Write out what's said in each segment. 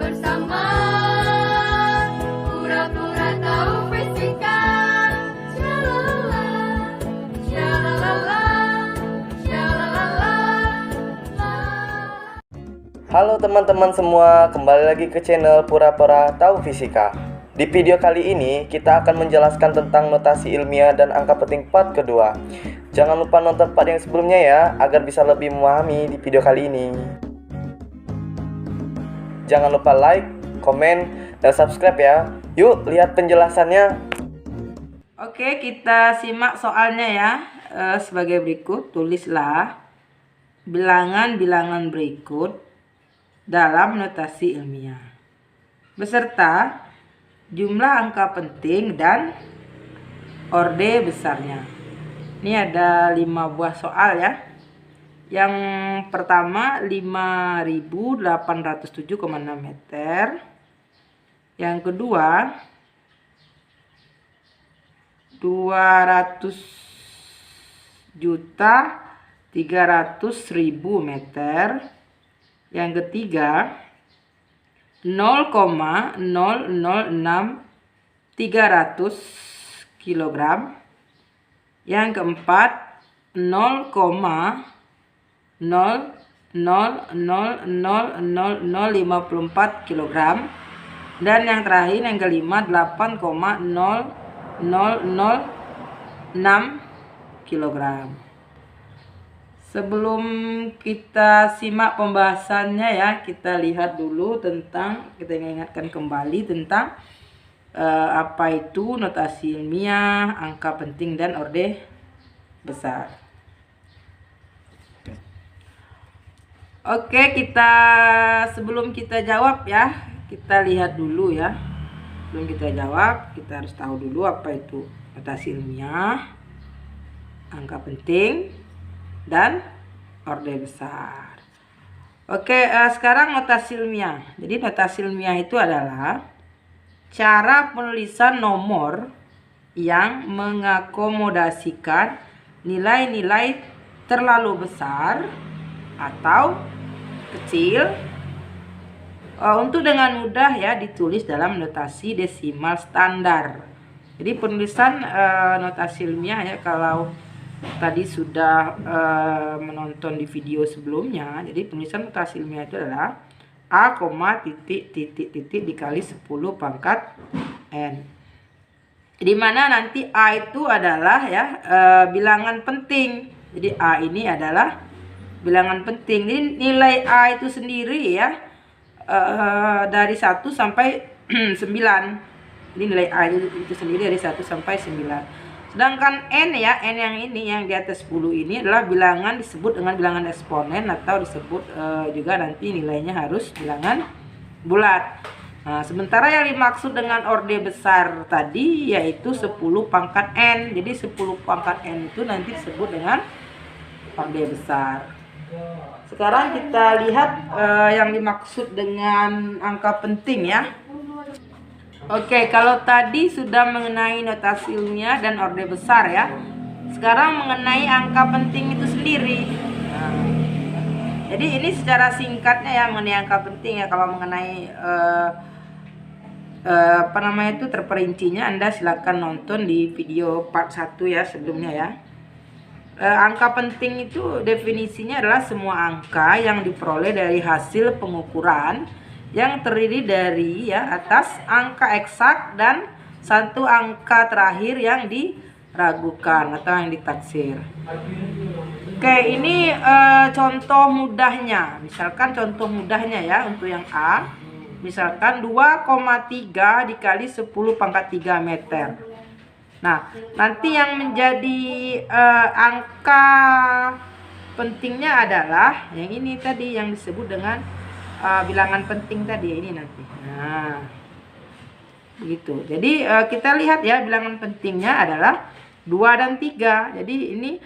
bersama pura-pura tahu fisika. Shalala, shalala, shalala. Halo teman-teman semua, kembali lagi ke channel Pura-Pura Tahu Fisika. Di video kali ini kita akan menjelaskan tentang notasi ilmiah dan angka penting part kedua. Jangan lupa nonton part yang sebelumnya ya, agar bisa lebih memahami di video kali ini. Jangan lupa like, komen, dan subscribe ya. Yuk lihat penjelasannya. Oke, kita simak soalnya ya. Sebagai berikut, tulislah bilangan-bilangan berikut dalam notasi ilmiah beserta jumlah angka penting dan orde besarnya. Ini ada 5 buah soal ya. Yang pertama 5.807,6 meter. Yang kedua 200.300.000 meter. Yang ketiga 0,006300 kilogram. Yang keempat 0,00000054 kilogram. Dan yang terakhir yang kelima 8,0006 kilogram. Sebelum kita simak pembahasannya ya, kita lihat dulu tentang, kita ingatkan kembali tentang apa itu notasi ilmiah, angka penting dan orde besar. Oke, sebelum kita jawab ya, kita lihat dulu ya. Sebelum kita jawab, kita harus tahu dulu apa itu notasi ilmiah, angka penting dan orde besar. Oke, sekarang notasi ilmiah. Jadi notasi ilmiah itu adalah cara penulisan nomor yang mengakomodasikan nilai-nilai terlalu besar atau kecil untuk dengan mudah ya ditulis dalam notasi desimal standar. Jadi penulisan notasi ilmiah ya, kalau tadi sudah menonton di video sebelumnya, jadi penulisan notasi ilmiah itu adalah A, titik dikali 10 pangkat N. Di mana nanti A itu adalah ya bilangan penting. Jadi A ini adalah bilangan penting. Jadi nilai A itu sendiri ya dari 1 sampai 9. Jadi nilai A itu sendiri dari 1 sampai 9. Sedangkan N ya, N yang ini yang di atas 10 ini adalah bilangan disebut dengan bilangan eksponen atau disebut juga nanti nilainya harus bilangan bulat. Nah, sementara yang dimaksud dengan orde besar tadi yaitu 10 pangkat N. Jadi 10 pangkat N itu nanti disebut dengan orde besar. Sekarang kita lihat yang dimaksud dengan angka penting ya. Oke, kalau tadi sudah mengenai notasi ilmiah dan orde besar ya. Sekarang mengenai angka penting itu sendiri. Nah, jadi ini secara singkatnya ya mengenai angka penting ya. Kalau mengenai terperincinya Anda silakan nonton di video part 1 ya sebelumnya ya. Angka penting itu definisinya adalah semua angka yang diperoleh dari hasil pengukuran yang terdiri dari ya atas angka eksak dan satu angka terakhir yang diragukan atau yang ditaksir. Oke, ini contoh mudahnya. Misalkan contoh mudahnya ya untuk yang A, misalkan 2,3 dikali 10 pangkat 3 meter. Nah, nanti yang menjadi angka pentingnya adalah yang ini tadi yang disebut dengan bilangan penting tadi ini nanti. Nah, begitu. Jadi kita lihat ya bilangan pentingnya adalah 2 dan 3. Jadi ini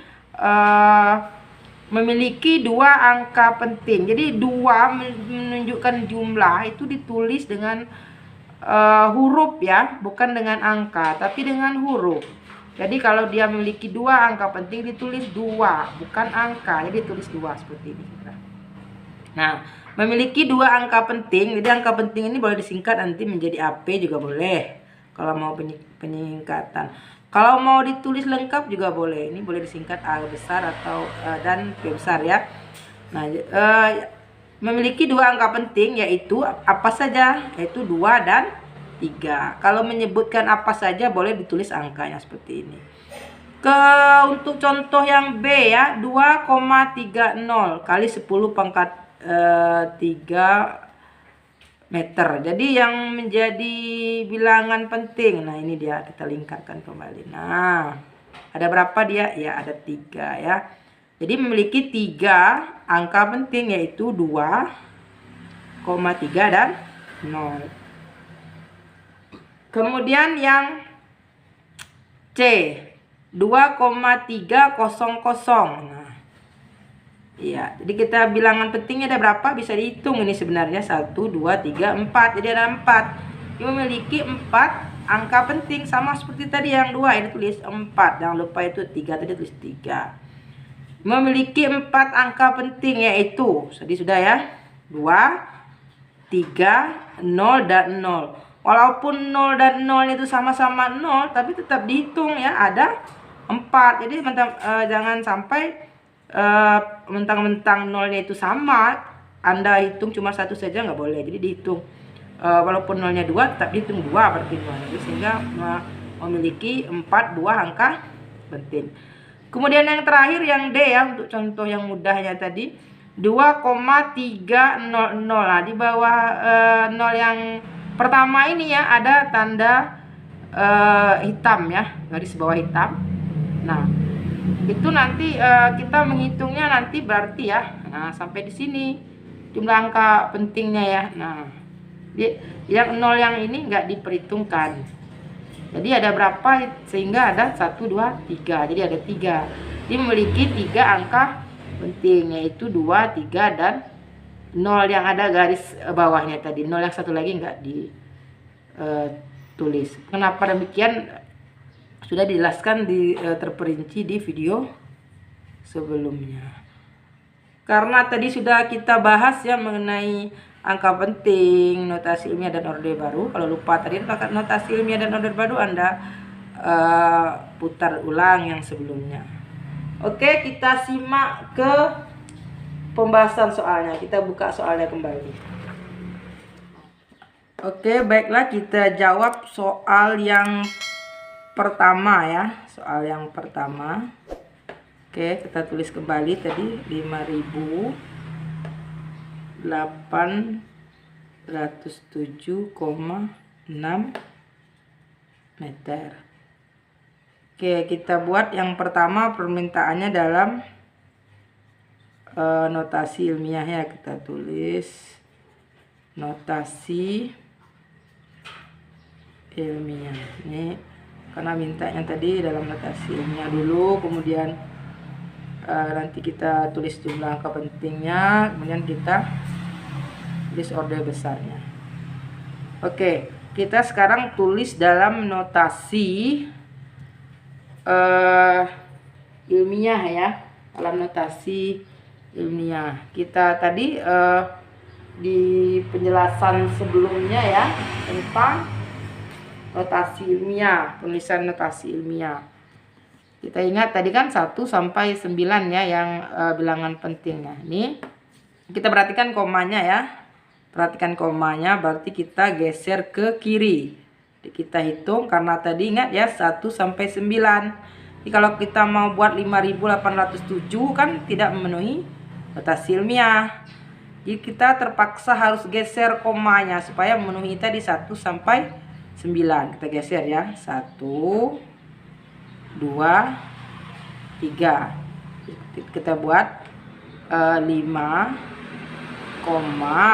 memiliki 2 angka penting. Jadi 2 menunjukkan jumlah itu ditulis dengan huruf ya, bukan dengan angka, tapi dengan huruf. Jadi kalau dia memiliki 2 angka penting ditulis 2, bukan angka. Jadi ditulis 2 seperti ini. Nah, memiliki dua angka penting. Jadi angka penting ini boleh disingkat nanti menjadi AP juga boleh. Kalau mau penyingkatan. Kalau mau ditulis lengkap juga boleh. Ini boleh disingkat A besar atau dan P besar ya. Nah, memiliki dua angka penting yaitu apa saja? Yaitu 2 dan 3. Kalau menyebutkan apa saja boleh ditulis angkanya seperti ini. Untuk contoh yang B ya, 2,30 kali 10 pangkat 3 meter. Jadi yang menjadi bilangan penting, nah ini dia, kita lingkarkan kembali. Nah, ada berapa dia? Ya, ada 3 ya. Jadi memiliki 3 angka penting yaitu 2,3 dan 0. Kemudian yang C, 2,300. Nah, iya, jadi kita bilangan pentingnya ada berapa? Bisa dihitung ini sebenarnya 1, 2, 3, 4. Jadi ada 4. Ini memiliki 4 angka penting sama seperti tadi yang 2 ini tulis 4. Jangan lupa itu 3 tadi tulis 3. Memiliki 4 angka penting yaitu tadi sudah ya, 2, 3, 0 dan 0. Walaupun 0 dan 0 itu sama-sama 0 tapi tetap dihitung ya, ada 4. Jadi jangan sampai mentang-mentang 0-nya itu sama Anda hitung cuma 1 saja, nggak boleh. Jadi dihitung walaupun 0-nya 2 tetap dihitung 2 berarti 2. Jadi sehingga memiliki 4 buah angka penting. Kemudian yang terakhir yang D ya, untuk contoh yang mudahnya tadi 2,300. Nah, di bawah 0 yang pertama ini ya ada tanda hitam ya, garis bawah hitam. Nah, itu nanti kita menghitungnya nanti berarti ya. Nah, sampai di sini jumlah angka pentingnya ya. Nah, yang 0 yang ini nggak diperhitungkan. Jadi ada berapa sehingga ada 1, 2, 3. Jadi ada 3. Dia memiliki 3 angka penting yaitu 2, 3 dan 0 yang ada garis bawahnya tadi. 0 yang satu lagi nggak ditulis. Kenapa demikian? Sudah dijelaskan terperinci di video sebelumnya. Karena tadi sudah kita bahas ya mengenai angka penting, notasi ilmiah dan orde baru. Kalau lupa tadi notasi ilmiah dan orde baru, Anda putar ulang yang sebelumnya. Oke, kita simak ke pembahasan soalnya. Kita buka soalnya kembali. Oke, baiklah, kita jawab soal yang pertama ya. Soal yang pertama. Oke, kita tulis kembali tadi 5.807,6 meter. Oke, kita buat yang pertama permintaannya dalam notasi ilmiah ya. Kita tulis notasi ilmiah. Ini karena mintanya tadi dalam notasi ilmiah dulu, kemudian nanti kita tulis jumlah angka pentingnya, kemudian kita tulis orde besarnya. Oke, kita sekarang tulis dalam notasi ilmiah ya. Dalam notasi ilmiah kita tadi di penjelasan sebelumnya ya tentang notasi ilmiah, penulisan notasi ilmiah. Kita ingat tadi kan 1 sampai 9 ya yang bilangan pentingnya. Ini kita perhatikan komanya ya. Perhatikan komanya, berarti kita geser ke kiri. Jadi kita hitung karena tadi ingat ya 1 sampai 9. Jadi kalau kita mau buat 5.807 kan tidak memenuhi notasi ilmiah. Jadi kita terpaksa harus geser komanya supaya memenuhi tadi 1 sampai 9. Kita geser ya. 1, 2, 3. Kita buat 5,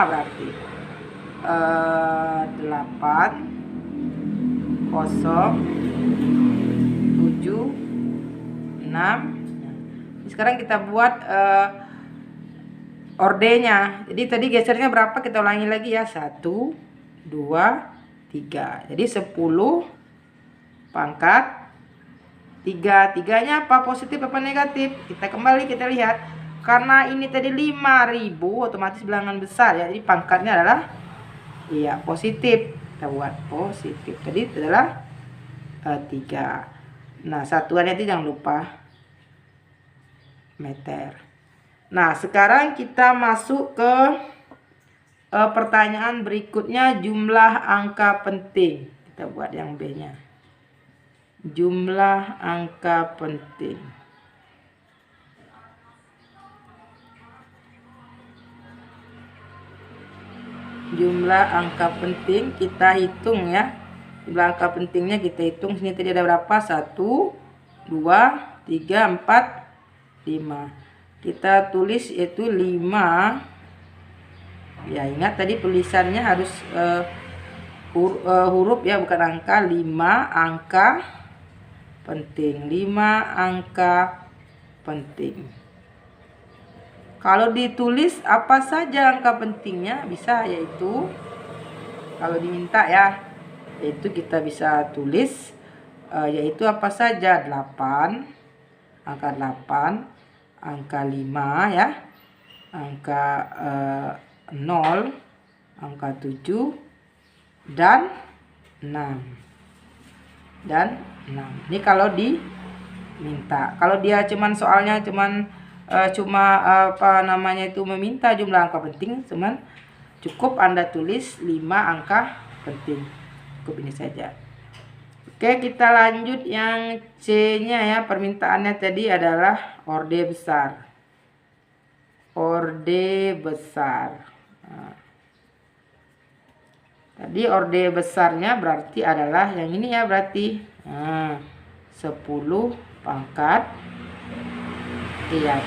berarti 8, 0, 7, 6. Sekarang kita buat ordenya. Jadi tadi gesernya berapa? Kita ulangi lagi ya. 1, 2, 3. Jadi 10 pangkat 3. 3-nya apa? Positif apa negatif? Kita kembali kita lihat. Karena ini tadi 5.000 otomatis bilangan besar ya. Jadi pangkatnya adalah iya positif. Kita buat positif. Tadi adalah 3. Nah, satuannya itu jangan lupa meter. Nah, sekarang kita masuk ke pertanyaan berikutnya, jumlah angka penting. Kita buat yang B-nya. Jumlah angka penting. Jumlah angka penting kita hitung ya. Jumlah angka pentingnya kita hitung. Sini tadi ada berapa? 1, 2, 3, 4, 5. Kita tulis yaitu 5. Ya, ingat tadi tulisannya harus huruf ya, bukan angka. 5 angka penting. 5 angka penting. Kalau ditulis apa saja angka pentingnya bisa, yaitu kalau diminta ya, yaitu kita bisa tulis yaitu apa saja. 8, angka 8, angka 5 ya, angka 0, angka 7, dan 6. Ini kalau diminta. Kalau dia soalnya cuma apa namanya itu meminta jumlah angka penting, cukup Anda tulis 5 angka penting. Cukup ini saja. Oke, kita lanjut yang C-nya ya. Permintaannya tadi adalah orde besar. Orde besar. Nah, tadi orde besarnya berarti adalah yang ini ya, berarti 10 pangkat 3.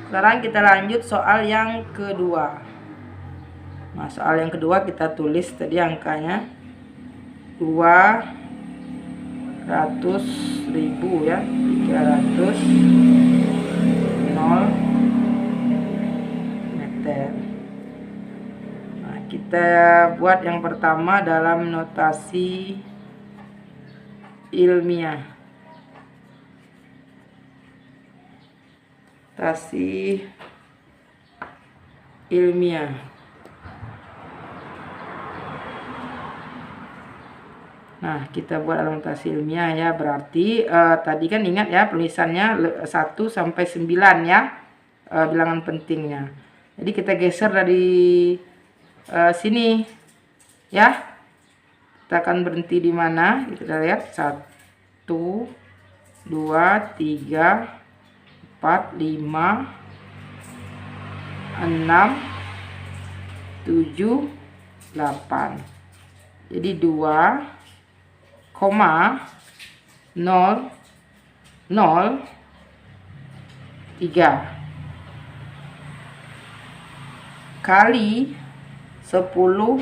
Sekarang kita lanjut soal yang kedua. Nah, soal yang kedua kita tulis tadi angkanya 200.000 ya. 300 0 meter. Nah, kita buat yang pertama dalam notasi ilmiah. Notasi ilmiah. Nah, kita buat dalam notasi ilmiah ya. Berarti tadi kan ingat ya, tulisannya 1 sampai 9 ya, bilangan pentingnya. Jadi kita geser dari sini ya. Kita akan berhenti di mana? Kita lihat 1, 2, 3, 4, 5, 6, 7, 8. Jadi 2,003 kali 10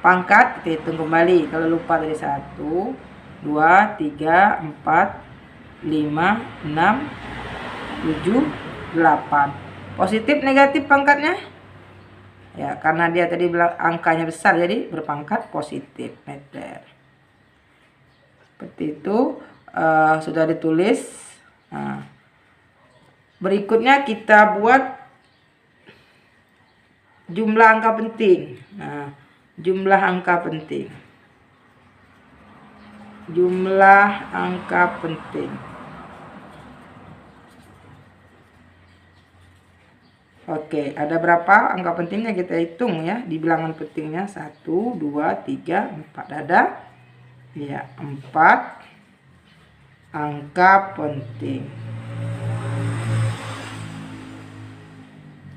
pangkat, kita hitung kembali. Kalau lupa dari 1, 2, 3, 4, 5, 6, 7, 8. Positif negatif pangkatnya? Ya, karena dia tadi bilang angkanya besar, jadi berpangkat positif meter. Seperti itu, sudah ditulis. Nah, berikutnya kita buat jumlah angka penting. Nah, jumlah angka penting. Jumlah angka penting. Oke, ada berapa angka pentingnya kita hitung ya di bilangan pentingnya. 1, 2, 3, 4. Ada ya 4 angka penting.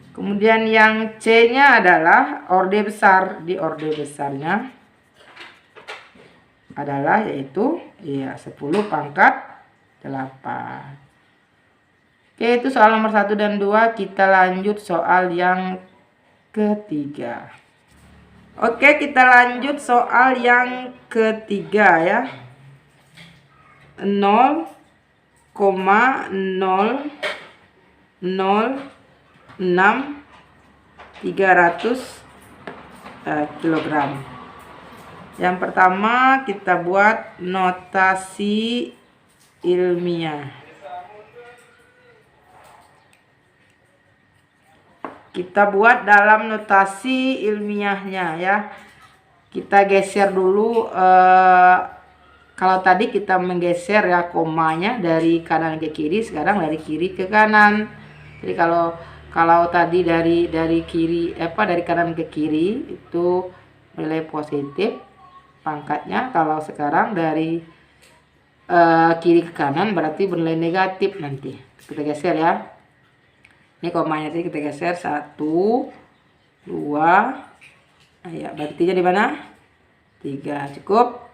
Kemudian yang C-nya adalah orde besar. Di orde besarnya adalah yaitu ya 10 pangkat 8. Oke, itu soal nomor 1 dan 2. Kita lanjut soal yang ketiga. Oke, kita lanjut soal yang ketiga ya. 0,006 kilogram. Yang pertama kita buat notasi ilmiah. Kita buat dalam notasi ilmiahnya ya. Kita geser dulu, kalau tadi kita menggeser ya komanya dari kanan ke kiri, sekarang dari kiri ke kanan. Jadi kalau tadi dari kiri dari kanan ke kiri itu nilai positif pangkatnya, kalau sekarang dari kiri ke kanan berarti bernilai negatif nanti. Kita geser ya. Ini komanya tadi kita geser 1, 2, ya berartinya di mana? 3. Cukup.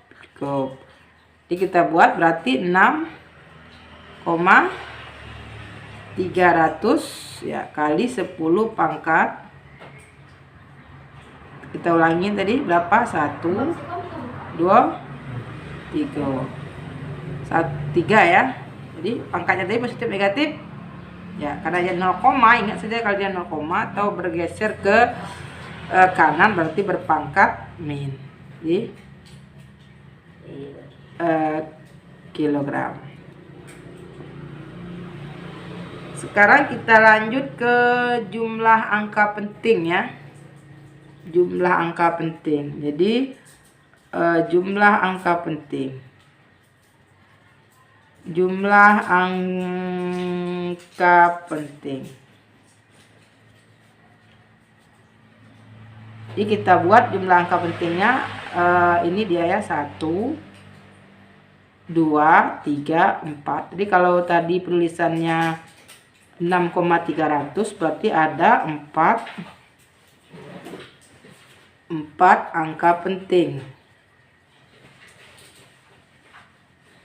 Jadi kita buat berarti 6,300 ya kali 10 pangkat. Kita ulangi tadi berapa? 1, 2, 3 ya. Jadi pangkatnya tadi positif negatif. Ya, karena dia 0, ingat saja kalau dia 0, atau bergeser ke kanan berarti berpangkat min. Jadi kilogram. Sekarang kita lanjut ke jumlah angka penting ya. Jumlah angka penting. Jadi jumlah angka penting. Jumlah angka penting. Jadi kita buat jumlah angka pentingnya, ini dia ya, 1, 2, 3, 4. Jadi kalau tadi penulisannya 6,300 berarti ada 4 angka penting.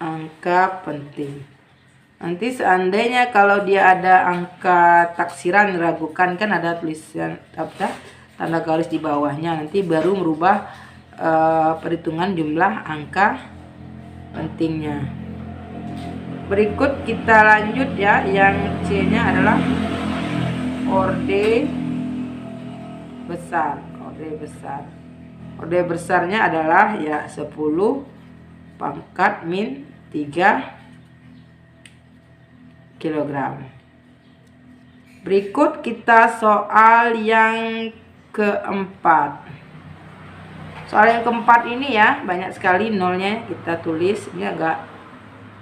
Angka penting. Nanti seandainya kalau dia ada angka taksiran diragukan, kan ada tulisan tanda garis di bawahnya, nanti baru merubah perhitungan jumlah angka pentingnya. Berikut kita lanjut ya, yang C-nya adalah orde besar. Orde besarnya adalah ya 10 pangkat min 3 kilogram. Berikut kita soal yang keempat. Soal yang keempat ini ya banyak sekali nolnya, kita tulis ini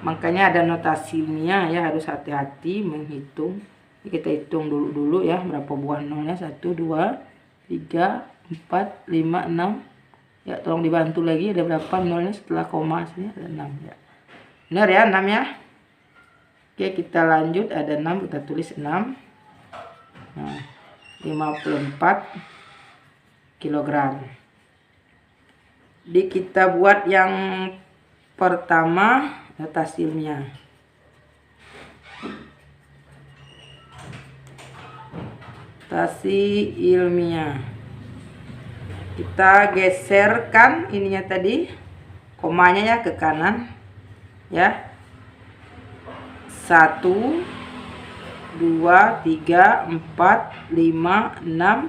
makanya ada notasi ilmiah ya, harus hati-hati menghitung. Ini kita hitung dulu ya berapa buah nolnya, 1, 2, 3, 4, 5, 6. Ya tolong dibantu lagi ada berapa nolnya setelah koma, sini ada 6 ya. Benar ya, 6 ya. Oke, kita lanjut, ada 6, kita tulis 6. Nah, 54 kilogram. Jadi kita buat yang pertama notasi ilmiah. Notasi ilmiah. Kita geserkan ininya tadi, komanya ya ke kanan ya. 1, 2, 3, 4, 5, 6,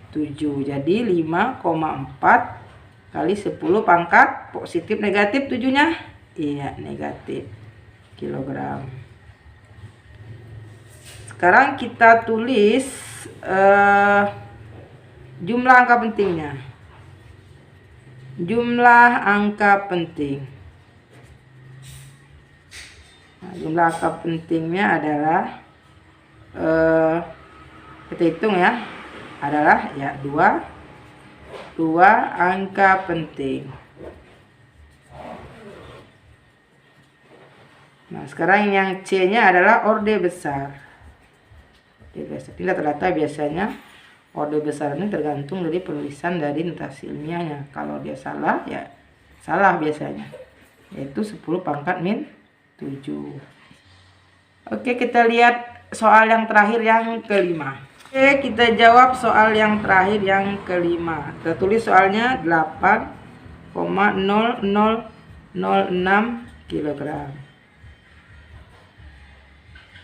7. Jadi 5,4 kali 10 pangkat positif negatif 7-nya. Iya, negatif kilogram. Sekarang kita tulis jumlah angka pentingnya. Jumlah angka penting. Nah, jumlah angka pentingnya adalah kita hitung ya, adalah ya 2 angka penting. Nah, sekarang yang C-nya adalah orde besar. Ini rata-rata biasanya orde besar ini tergantung dari penulisan dari notasi ilmiahnya. Kalau dia salah ya salah biasanya, yaitu 10 pangkat min 7. Oke, kita lihat soal yang terakhir yang kelima. Oke, kita jawab soal yang terakhir yang kelima. Kita tulis soalnya 8,0006 kilogram.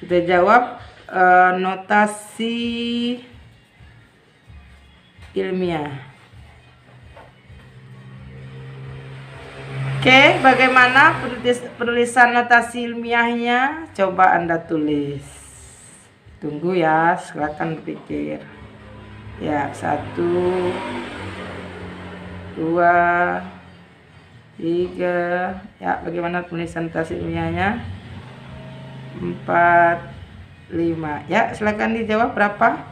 Kita jawab notasi ilmiah. Oke, bagaimana penulisan notasi ilmiahnya? Coba Anda tulis. Tunggu ya, silakan berpikir. Ya, 1, 2, 3. Ya, bagaimana penulisan notasi ilmiahnya? 4, 5. Ya, silakan dijawab berapa?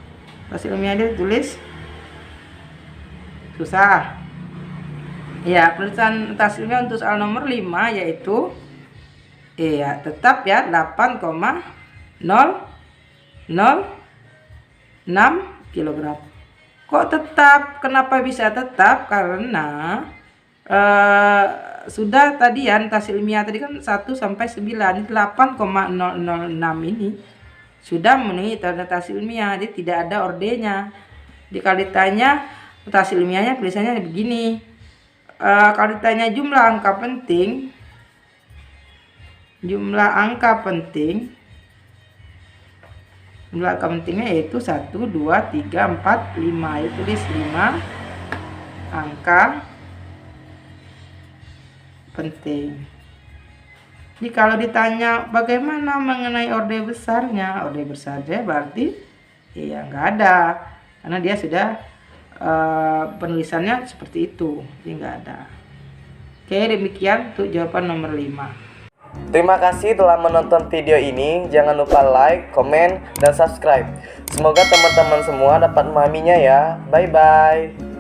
Notasi ilmiahnya ditulis. Susah. Ya, penulisan notasi ilmiah untuk soal nomor 5 yaitu tetap ya 8,006 kg. Kok tetap? Kenapa bisa tetap? Karena sudah tadi ya notasi ilmiah tadi kan 1 sampai 9, 8,006 ini sudah memenuhi notasi ilmiah, jadi tidak ada ordenya. Kalau ditanya notasi ilmiahnya tulisannya begini. Kalau ditanya jumlah angka penting jumlah angka pentingnya yaitu 1, 2, 3, 4, 5. Itu tulis 5 angka penting. Jadi kalau ditanya bagaimana mengenai orde besarnya, orde besarnya berarti ya nggak ada, karena dia sudah penulisannya seperti itu, jadi nggak ada. Oke, demikian untuk jawaban nomor 5. Terima kasih telah menonton video ini. Jangan lupa like, komen, dan subscribe. Semoga teman-teman semua dapat memahaminya ya. Bye-bye.